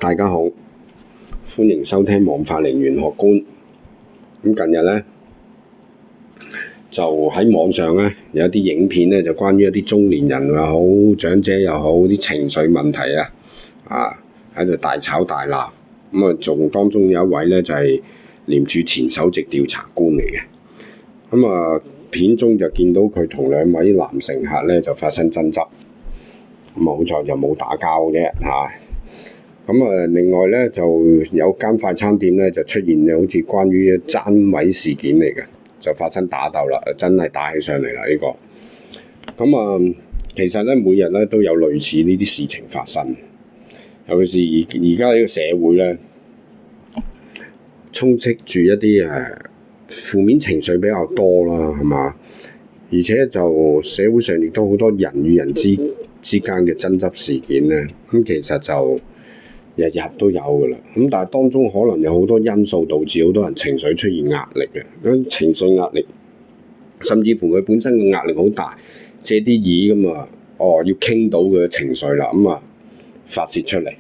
大家好，歡迎收聽黃法靈玄學觀。咁近日咧就喺網上咧有一啲影片咧，就關於一啲中年人又好、長者又好啲情緒問題喺度大吵大鬧。咁仲當中有一位咧就係廉署前首席調查官嚟嘅。咁片中就見到佢同兩位男乘客咧就發生爭執。咁好在就冇打交嘅嚇。另外咧就有間快餐店咧就出現好似關於爭位事件嚟嘅，就發生打鬥啦，真係打起上嚟啦呢個。其實咧每日咧都有類似呢啲事情發生，尤其是而家呢個社會咧，充斥住一啲負面情緒比較多啦，係嘛？而且就社會上亦都好多人與人之間嘅爭執事件咧，咁其實就日日都有㗎啦，咁但係當中可能有好多因素導致好多人情緒出現壓力嘅，咁情緒壓力，甚至乎佢本身嘅壓力好大，借啲意咁要傾到佢嘅情緒啦，發泄出嚟。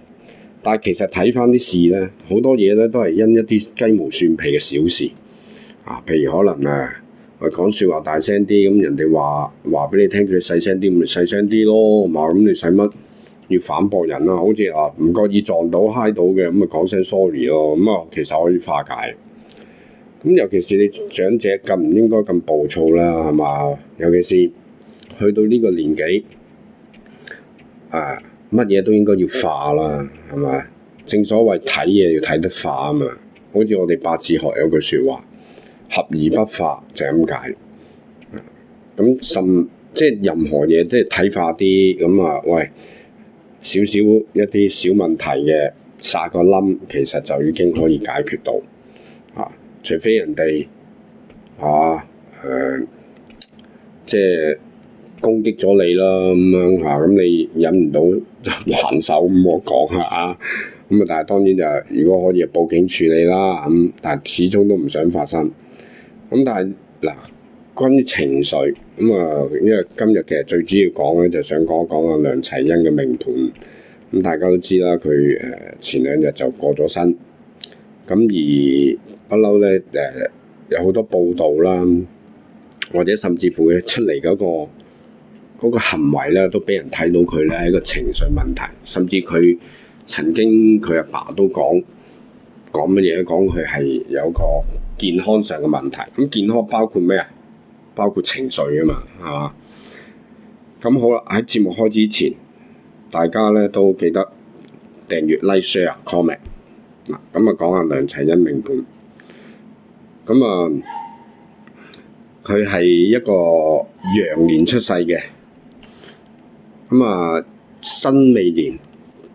但係其實睇翻啲事咧，好多嘢咧都係因一啲雞毛蒜皮嘅小事譬如可能我講説話大聲啲，咁人哋話俾你聽，叫你細聲啲，咁咪細聲啲咯，咁你使乜要反駁人啊？好似唔覺意撞到揩到嘅，咁咪講聲 sorry 咯，其實可以化解。咁尤其是你長者更唔應該咁暴躁啦，係嘛？尤其是去到呢個年紀，乜嘢都應該要化啦，係咪？正所謂睇嘢要睇得化啊嘛。好似我哋八字學有句説話，合而不化就係咁解。即係任何嘢即係睇化啲喂。少少一啲小問題嘅撒個冧，其實就已經可以解決到除非人哋即係攻擊咗你啦咁樣咁你忍唔到就還手咁我講下但係當然就如果可以報警處理啦但係始終都唔想發生但係關於情緒因為今日其實最主要講咧，就想講一講梁齊恩嘅命盤。大家都知啦，佢前兩日就過咗身。而不嬲咧有好多報道啦，或者甚至乎佢出嚟嗰個行為咧，都俾人睇到佢咧係一個情緒問題。甚至佢曾經佢阿爸都講乜嘢？講佢係有個健康上嘅問題。咁健康包括咩啊？包括情緒啊嘛，係嘛？咁好啦，喺節目開始之前，大家咧都記得訂閱、like、share、comment。講下梁齊恩命盤。佢係一個羊年出世嘅。辛未年、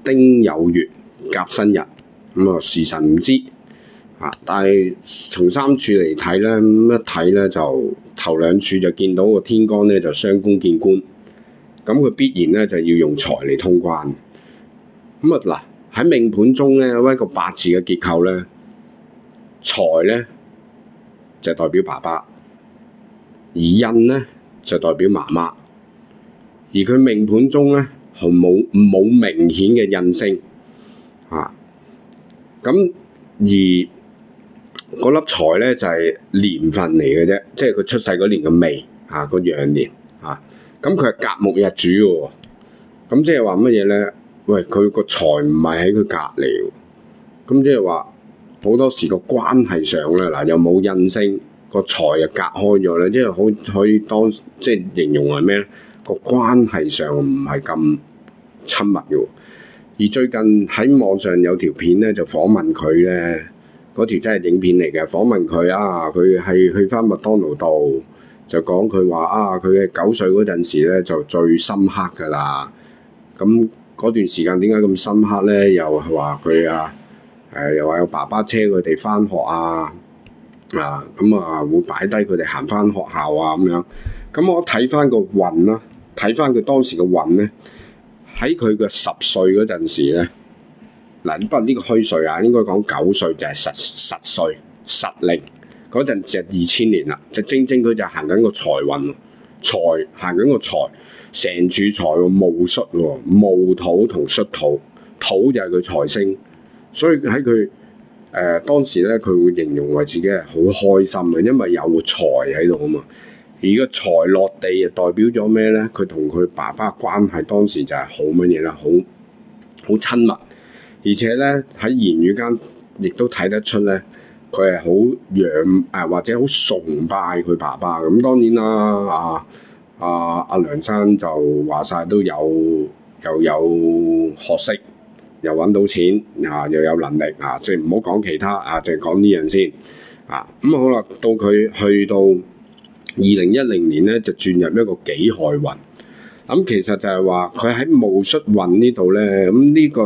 丁酉月、甲申日。時辰唔知。但係從三處嚟睇咧，一睇咧就頭兩處就見到個天干咧就雙宮見官，咁佢必然咧就要用財嚟通關。喺命盤中咧一個八字嘅結構咧，財咧就代表爸爸，而印咧就代表媽媽，而佢命盤中咧係冇明顯嘅印星而嗰粒財咧就係年份嚟嘅啫，即係佢出世嗰年嘅未個羊年咁佢係甲木日主嘅喎，咁即係話乜嘢咧？喂，佢個財唔係喺佢隔離喎，咁即係話好多時個關係上咧又冇印星，個財又隔開咗咧，即係可以當即係形容係咩咧？個關係上唔係咁親密嘅喎。而最近喺網上有條片咧就訪問佢咧。嗰條真係影片嚟嘅，訪問佢佢係去返麥當勞度，就講佢話佢嘅9歲嗰陣時咧就最深刻㗎啦。咁嗰段時間點解咁深刻咧？又話佢又話有爸爸車佢哋返學會擺低佢哋行返學校咁樣。咁我睇返個運啦，睇返佢當時嘅運咧，喺佢嘅10歲嗰陣時咧。不過呢個虛歲應該講9歲就係實歲實令嗰陣就2000年啦，就正佢就行緊個財運，財行緊個財，成柱財喎，戊戌喎，戊土同戌土，土就係佢財星，所以喺佢當時咧，佢會形容為自己係好開心嘅，因為有個財喺度啊嘛。而個財落地就代表咗咩咧？佢同佢爸爸關係當時就係好乜嘢啦，好親密，而且咧喺言語間亦都睇得出咧，佢係好仰或者好崇拜佢爸爸。咁當然啦，阿梁生就話晒都又有學識，又揾到錢又有能力即係唔好講其他淨係講呢樣先咁好啦。到佢去到2010年咧，就轉入一個己亥運。咁其實就係話佢喺戊戌運呢度咧，咁呢個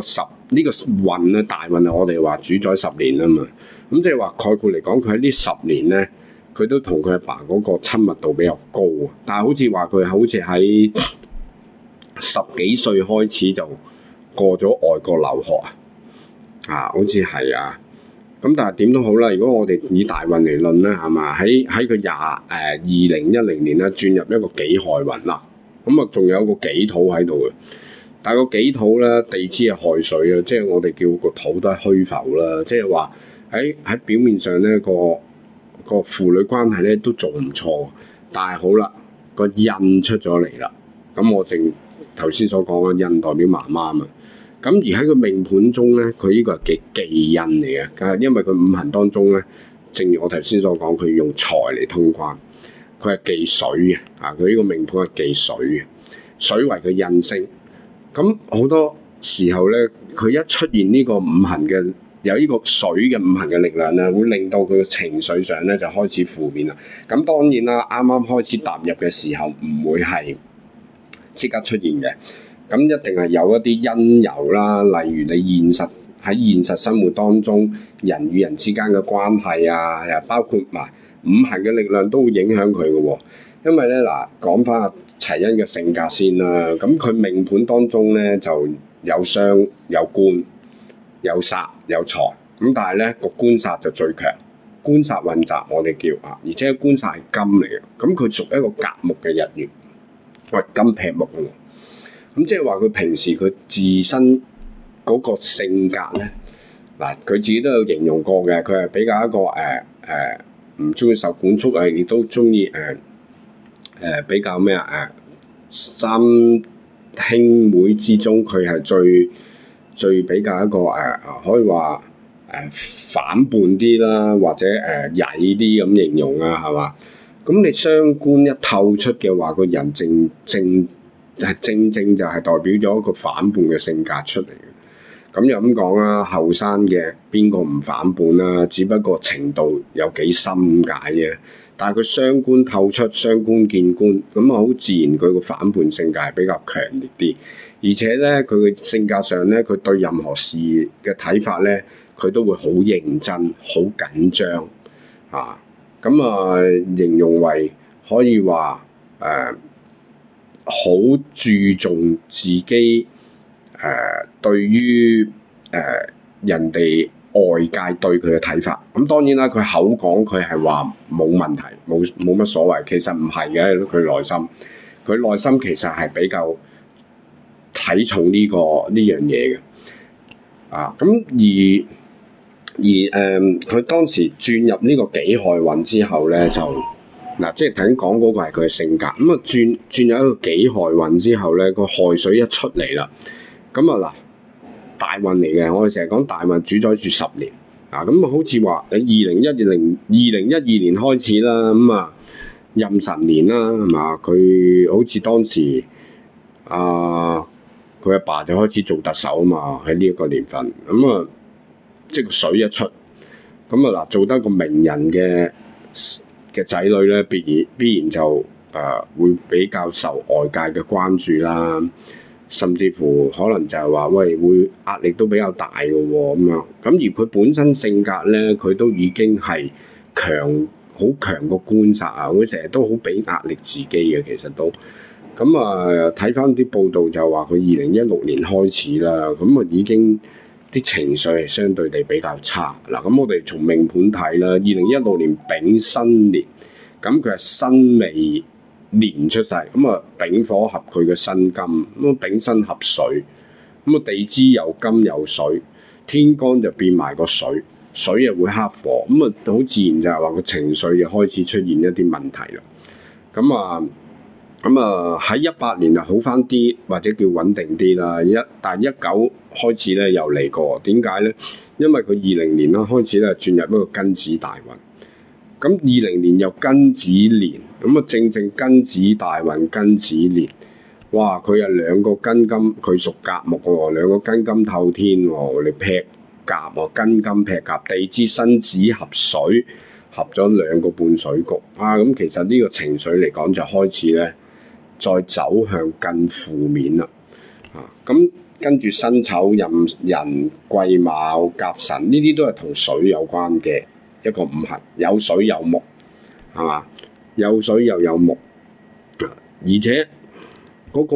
運咧，大運我哋話主宰10年啊嘛。咁即係話概括嚟講，佢喺呢10年咧，佢都同佢阿爸嗰個親密度比較高啊。但係好似話佢好似喺10幾歲開始就過咗外國留學好似係咁但係點都好啦，如果我哋以大運嚟論咧，係嘛？喺佢2010年咧轉入一個己亥運啦。咁仲有個己土喺度嘅，但係個己土咧，地支係亥水即係我哋叫個土都係虛浮啦。即係話喺表面上咧，個父女關係咧都仲唔錯，但係好啦，個印出咗嚟啦。咁我正頭先所講嘅印代表媽媽啊嘛。咁而喺個命盤中咧，佢呢個係忌印嚟嘅，因為佢五行當中咧，正如我頭先所講，佢用財嚟通關。佢係忌水嘅，佢呢個命盤係忌水嘅，水為佢印星。咁好多時候咧，佢一出現呢個五行嘅有呢個水嘅五行嘅力量咧，會令到佢嘅情緒上咧就開始負面啦。咁當然啦，啱啱開始踏入嘅時候唔會係即刻出現嘅，咁一定係有一啲因由啦，例如你喺現實生活當中人與人之間嘅關係又包括埋五行嘅力量都會影響佢嘅喎。因為咧講翻阿齊恩嘅性格先啦，咁佢命盤當中咧就有雙有官有煞有財，咁但係咧個官煞就最強，官煞混雜我哋叫而且官煞係金嚟嘅，咁佢屬一個甲木嘅日元，喂金劈木嘅喎。咁即係話佢平時佢自身嗰個性格咧，佢自己都有形容過嘅，佢係比較一個唔中意受管束亦都中意比較咩三兄妹之中佢係最比較一個可以話反叛啲啦，或者曳啲咁形容係嘛？咁你雙官一透出嘅話，個人正就係代表咗一個反叛嘅性格出嚟嘅。咁又咁講啦，後生嘅邊個唔反叛啦？只不過程度有幾深解啫。但係佢雙官透出，雙官見官，咁好自然佢個反叛性格係比較強烈啲。而且咧，佢嘅性格上咧，佢對任何事嘅睇法咧，佢都會好認真、好緊張形容為可以話好注重自己對於人哋外界對佢嘅睇法。咁當然啦，佢口講佢係話冇問題，冇乜所謂。其實唔係嘅，佢內心其實係比較睇重呢樣嘢嘅。咁佢當時轉入呢個己亥運之後咧，就即係頭先講嗰個係佢嘅性格。咁轉入一個己亥運之後咧，個亥水一出嚟啦。咁大運嚟嘅，我哋成日講大運主宰住10年咁好似話喺2012年開始啦，壬辰年啦，係嘛？佢好似當時佢阿爸就開始做特首啊嘛，喺呢一個年份即係個水一出做得個名人嘅仔女咧，必然就會比較受外界嘅關注啦。甚至乎可能就係話會壓力都比較大嘅喎咁樣。咁而佢本身性格咧，佢都已經係好強個官煞佢成日都好俾壓力自己嘅，其實都咁睇翻啲報道就話佢2016年開始啦，已經啲情緒係相對地比較差咁我哋從命盤睇啦，2016年丙申年，咁佢係辛未年出世，丙火合佢嘅辛金，丙辛合水，地支有金有水，天干就變埋個水，水又會克火，咁啊好自然就係話個情緒就開始出現一啲問題啦。咁啊喺18年就好翻啲，或者叫穩定啲啦。但係19開始咧又嚟過，點解咧？因為佢20年啦開始咧轉入一個庚子大運。咁20年又庚子年，咁啊正庚子大運庚子年，哇！佢有兩個庚金，佢屬甲木喎，兩個庚金透天喎，你劈甲喎，庚金劈甲，地支申子合水，合咗兩個半水局啊！咁其實呢個情緒嚟講就開始咧，再走向更負面啦。咁跟住辛丑、壬寅、癸卯、甲辰呢啲都係同水有關嘅一個五行，有水有木，係嘛？有水又有木，而且嗰個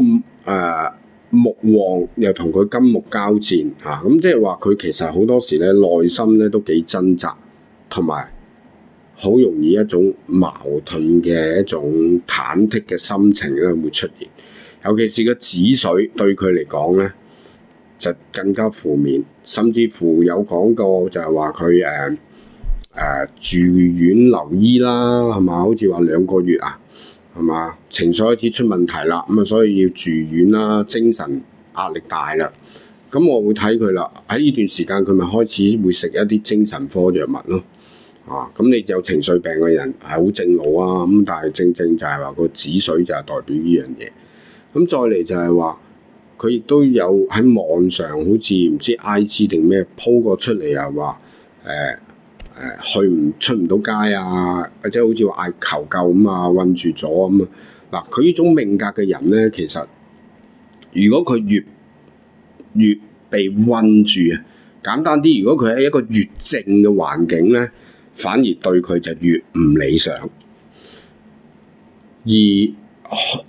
木旺又同佢金木交戰嚇，咁即係話佢其實好多時咧內心咧都幾掙扎，同埋好容易一種矛盾嘅一種忐忑嘅心情咧會出現，尤其是個子水對佢嚟講咧就更加負面，甚至乎有講過就係話佢住院留醫啦，係嘛？好似話2個月啊，係嘛？情緒開始出問題啦，咁啊所以要住院啦，精神壓力大啦。咁我會睇佢啦，喺呢段時間佢咪開始會食一啲精神科藥物咯。咁你有情緒病嘅人係好正路啊，咁但係正就係話個子水就係代表呢樣嘢。咁再嚟就係話佢亦都有喺網上好似唔知 IG 定咩鋪過出嚟啊，話出唔到街啊，或者好似話嗌求救咁啊，困住咗咁啊。嗱，佢呢種命格嘅人咧，其實如果佢越被困住啊，簡單啲，如果佢喺一個越靜嘅環境咧，反而對佢就越唔理想。而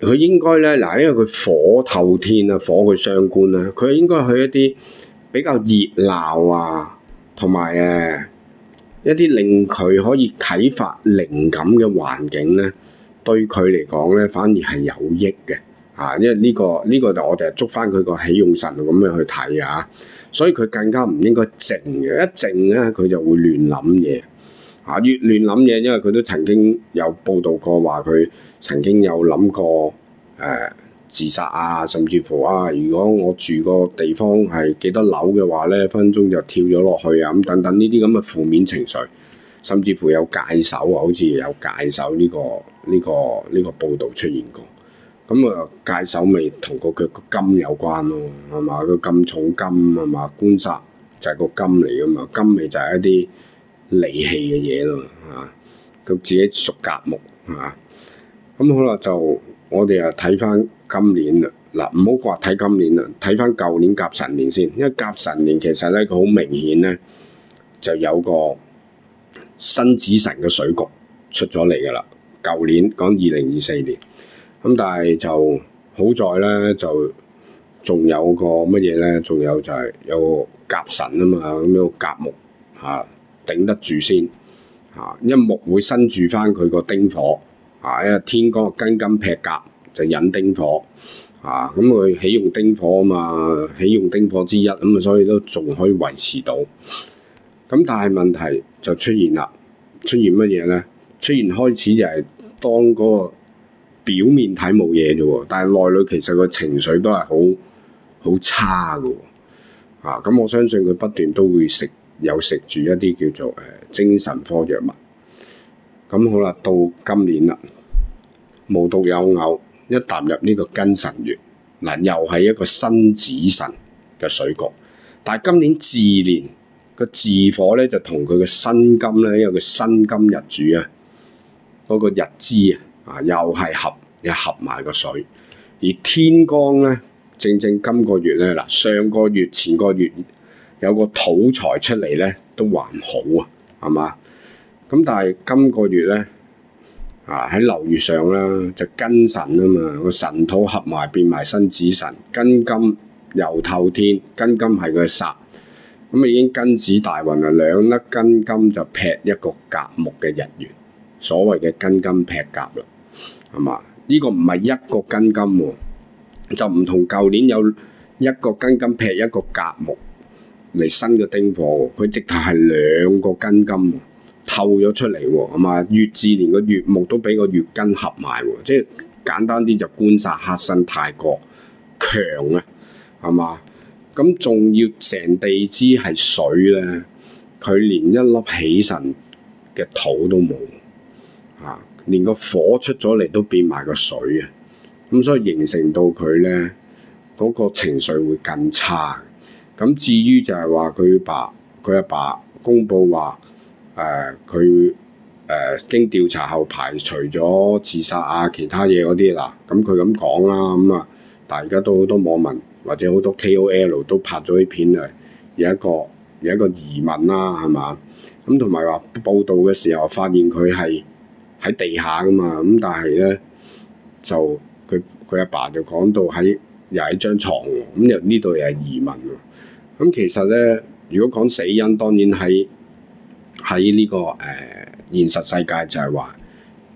佢應該咧，嗱，因為佢火透天啊，火佢傷官啦，佢應該去一啲比較熱鬧啊，同埋一啲令佢可以啟發靈感嘅環境咧，對佢嚟講咧，反而係有益嘅嚇。因為呢個就我哋捉翻佢個喜用神咁樣去睇啊，所以佢更加唔應該靜嘅，一靜咧佢就會亂諗嘢嚇，越亂諗嘢，因為佢都曾經有報道過話佢曾經有諗過自殺啊，甚至乎如果我住個地方係幾多樓嘅話咧，分鐘就跳咗落去啊，咁等等呢啲咁嘅負面情緒，甚至乎有戒手啊，好似有戒手呢個報導出現過。咁戒手咪同佢個金有關咯，係嘛？個金重金係嘛？官煞就係個金嚟噶嘛，金咪就係一啲利器嘅嘢咯佢自己屬甲木咁好啦，就我哋睇翻今年啦。嗱，唔好話睇今年啦，睇翻舊年甲辰年先，因為甲辰年其實咧佢好明顯咧就有個申子辰嘅水局出咗嚟噶啦。舊年講2024年，咁但係就好在咧就仲有個乜嘢咧？仲有就係有個甲辰啊嘛，咁樣甲木頂得住先因為木會生住翻佢個丁火因為天干庚金劈甲就引丁火咁佢喜用丁火啊嘛，喜用丁火之一咁所以都仲可以維持到。咁但係問題就出現啦，出現乜嘢咧？出現開始就係當嗰個表面睇冇嘢啫喎，但係內裏其實個情緒都係好差嘅咁我相信佢不斷都會食住一啲叫做精神科藥物。咁好啦，到今年啦，無獨有偶，一踏入呢個庚辰月，又係一個申子辰嘅水局。但係今年巳年個巳火咧就同佢嘅辛金咧，因為佢辛金日主嗰個日支又係合埋個水。而天干咧，正今個月咧上個月前個月有個土財出嚟咧都還好係嘛？咁但係今個月咧喺流月上啦，就庚辰啊嘛，個辰土合埋變埋申子辰，庚金又透天，庚金係佢煞，咁已經庚子大運啦，2粒庚金就劈一個甲木嘅日元，所謂嘅庚金劈甲啦，係嘛？呢個唔係一個庚金喎，就唔同舊年有一個庚金劈一個甲木嚟新嘅丁火，佢直頭係2個根金透咗出嚟喎，係嘛？月字連個月木都俾個月根合埋喎，即係簡單啲就官殺克身太過強啊，係嘛？咁仲要成地支係水咧，佢連一粒喜神嘅土都冇啊，連個火出咗嚟都變埋個水啊，咁所以形成到佢咧嗰個情緒會更差。咁至於就係話佢阿爸公佈話佢經調查後排除咗自殺啊其他嘢嗰啲啦，咁佢咁講啦，咁啊，但係而家都好多網民或者好多 KOL 都拍咗啲片啊，有一個疑問啦，係嘛？咁同埋話報道嘅時候發現佢係喺地下噶嘛，咁但係咧就佢阿爸就講到又喺張床喎，咁又呢度又係疑問喎。咁其實咧，如果講死因，當然喺呢個現實世界就係話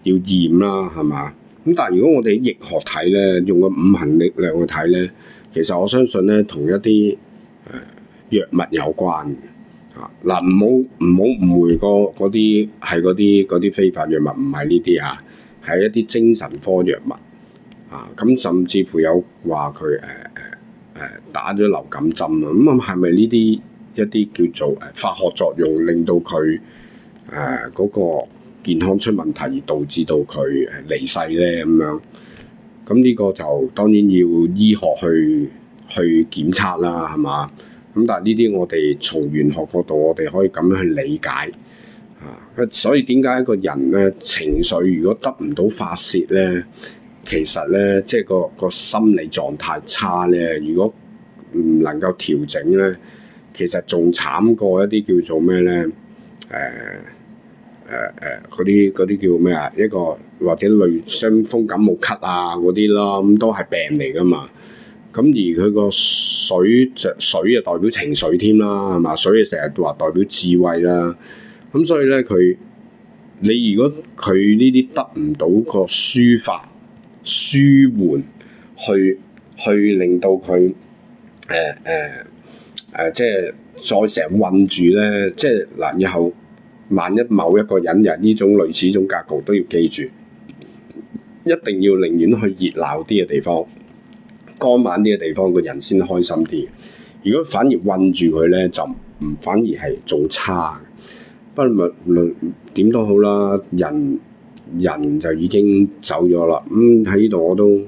要驗啦，係嘛？咁但係如果我哋易學睇咧，用個五行力量去睇咧，其實我相信咧同一啲藥物有關啊。嗱，唔好誤會嗰啲係嗰啲非法藥物，唔係呢啲啊，係一啲精神科藥物啊。咁甚至乎有話佢打咗流感針啊，咁係咪呢啲一啲叫做化學作用，令到佢嗰個健康出問題，而導致到佢離世咧咁樣？咁呢個就當然要醫學去檢測啦，係嘛？咁但係呢啲我哋從玄學角度，我哋可以咁樣去理解啊。所以點解一個人咧情緒如果得唔到發泄咧？其實咧，即係個心理狀態差咧，如果唔能夠調整咧，其實仲慘過一啲叫做咩咧？嗰啲叫咩啊？一個或者類傷風感冒咳啊嗰啲啦，咁都係病嚟噶嘛。咁而佢個水就代表情緒添啦，係嘛？水成日話代表智慧啦。咁所以咧，你如果佢呢啲得唔到個抒發、舒緩，去令到佢即係再成日韞住咧，即係嗱，以後萬一某一個人有呢種類似種格局，都要記住，一定要寧願去熱鬧啲嘅地方、光猛啲嘅地方，個人先開心啲。如果反而韞住佢咧，就反而係仲差。不論點都好啦，人就已經走咗啦。咁喺呢度我都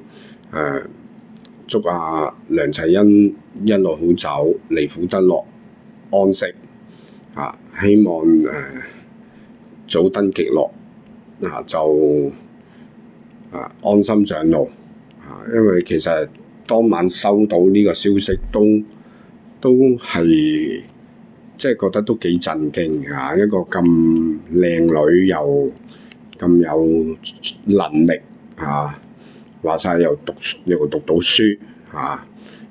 祝阿梁齊恩一路好走，離苦得樂，安息啊！希望早登極樂啊，就安心上路啊！因為其實當晚收到呢個消息都係即係覺得都幾震驚啊！一個咁靚女又咁有能力啊，話晒又讀到書啊，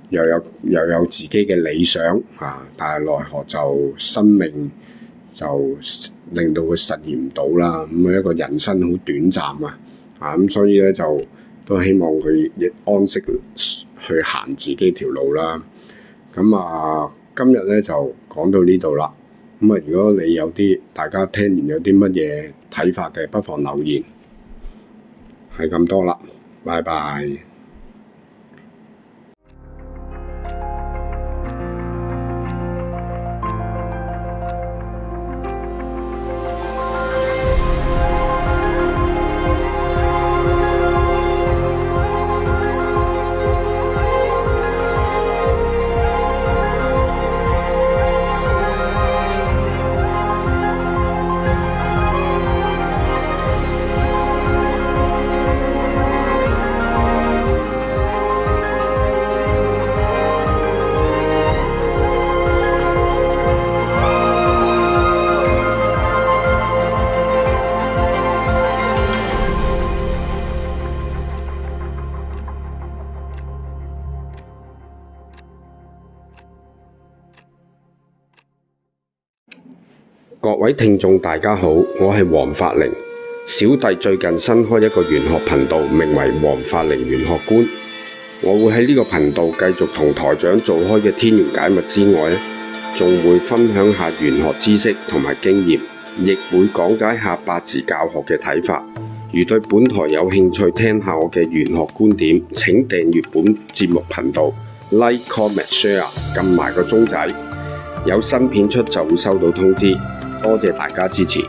又有自己嘅理想啊，但係奈何就生命就令到佢實現唔到啦。咁一個人生好短暫啊，咁所以咧就都希望佢亦安息去行自己條路啦。咁今日咧就講到呢度啦。咁如果你有啲大家聽完有啲乜嘢睇法嘅，不妨留言。係咁多啦，拜拜。各位聽眾大家好，我係黃法靈。小弟最近新開一個玄學頻道，名為黃法靈玄學觀。我會喺呢個頻道繼續同台長做開嘅天元解密之外，仲會分享下玄學知識同埋經驗，亦會講解下八字教學嘅睇法。如對本台有興趣聽下我嘅玄學觀點，請訂閱本節目頻道 ，like、comment、share， 撳埋個鐘仔，有新片出就會收到通知。多謝大家支持。